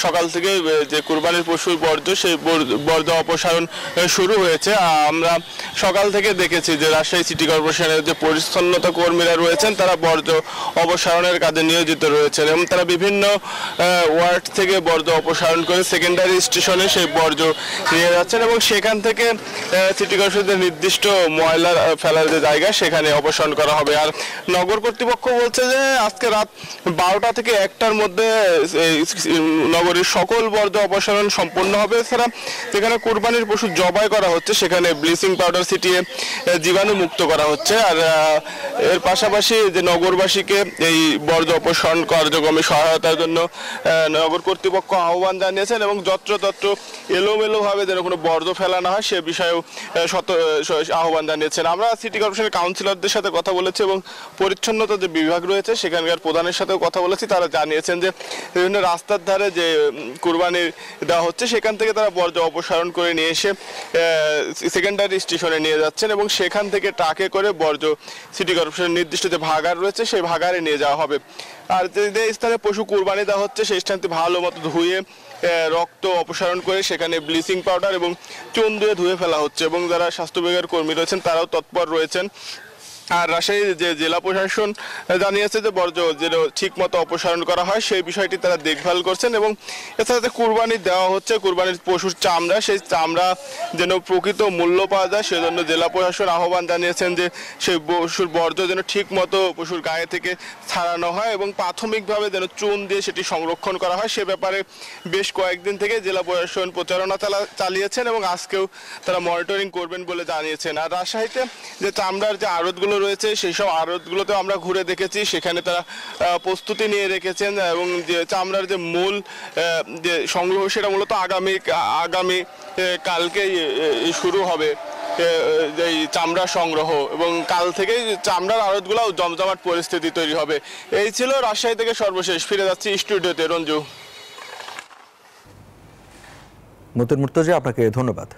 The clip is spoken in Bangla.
সকাল থেকে যে কুরবানির পশুর বর্জ্য সেই বর্জ্য অপসারণ শুরু হয়েছে। আমরা সকাল থেকে দেখেছি যে রাজশাহী সিটি কর্পোরেশনের যে পরিচ্ছন্নতা কর্মীরা রয়েছেন তারা বর্জ্য অপসারণের কাজে নিয়োজিত রয়েছেন এবং তারা বিভিন্ন ওয়ার্ড থেকে বর্জ্য অপসারণ করে সেকেন্ডারি স্টেশনে সেই বর্জ্য নিয়ে যাচ্ছেন এবং সেখান থেকে সিটি কর্পোরেশনের নির্দিষ্ট ময়লা ফেলার যে জায়গা সেখানে অপসারণ করা হবে। আর নগর কর্তৃপক্ষ বলছে যে আজকে রাত 12টা থেকে 1টার মধ্যে নগরীর সকল বর্জ্য অপসারণ সম্পন্ন হবে। এছাড়া যেখানে কুরবানির পশু জবাই করা হচ্ছে সেখানে ব্লিচিং পাউডার ছিটিয়ে জীবাণু মুক্ত করা হচ্ছে। আর এর পাশাপাশি যে নগরবাসীকে এই বর্জ্য অপসারণ কার্যক্রমে সহায়তার জন্য নগর কর্তৃপক্ষ আহ্বান জানিয়েছেন এবং যত্রতত্র এলোমেলোভাবে যেন কোনো বর্জ্য ফেলা না হয় সে বিষয়েও আহ্বান জানিয়েছেন। আমরা সিটি কর্পোরেশনের কাউন্সিলরদের সাথে কথা বলেছি এবং পরিচ্ছন্নতা যে বিভাগ রয়েছে সেখানকার প্রধানের সাথেও কথা বলেছি। তারা জানিয়েছেন যে বিভিন্ন রাস্তার ধারে যে কুরবানি দেওয়া হচ্ছে সেখান থেকে তারা বর্জ্য অপসারণ করে নিয়ে এসে সেকেন্ডারি স্টেশনে নিয়ে যাচ্ছেন এবং সেখান থেকে ট্রাকে করে বর্জ্য সিটি কর্পোরেশনের নির্দিষ্ট যে ভাগার রয়েছে সেই ভাগারে নিয়ে যাওয়া হবে। আর যে স্থানে পশু কুরবানি দেওয়া হচ্ছে সেই স্থানটি ভালো মতো ধুয়ে রক্ত অপসারণ করে সেখানে ব্লিচিং পাউডার এবং চুন দিয়ে ধুয়ে ফেলা হচ্ছে এবং যারা স্বাস্থ্য বিভাগের কর্মী রয়েছেন তারাও তৎপর রয়েছেন। আর রাজশাহী যে জেলা প্রশাসন জানিয়েছে যে বর্জ্য যেন ঠিক মতো অপসারণ করা হয় সেই বিষয়টি তারা দেখভাল করছেন এবং এছাড়া যে কুরবানি দেওয়া হচ্ছে কুরবানির পশুর চামড়া সেই চামড়া যেন প্রকৃত মূল্য পাওয়া যায় সেজন্য জেলা প্রশাসন আহ্বান জানিয়েছেন যে সেই পশুর বর্জ্য যেন ঠিক মতো পশুর গায়ে থেকে ছাড়ানো হয় এবং প্রাথমিকভাবে যেন চুন দিয়ে সেটি সংরক্ষণ করা হয় সে ব্যাপারে বেশ কয়েকদিন থেকে জেলা প্রশাসন প্রচারণা চালিয়েছেন এবং আজকেও তারা মনিটরিং করবেন বলে জানিয়েছেন। আর রাজশাহীতে যে চামড়ার যে আড়তগুলো রয়েছে সেই সব আড়তগুলোতে আমরা ঘুরে দেখেছি সেখানে তারা প্রস্তুতি নিয়ে রেখেছেন এবং যে চামড়ার যে মূল যে সংগ্রহ সেটা মূলত আগামী কালকেই শুরু হবে এই চামড়া সংগ্রহ এবং কাল থেকেই চামড়ার আড়তগুলো জমজমাট পরিস্থিতি তৈরি হবে। এই ছিল রাজশাহী থেকে সর্বশেষ। ফিরে যাচ্ছি স্টুডিওতে। রঞ্জু। মতিন মুর্তজা, আপনাকে ধন্যবাদ।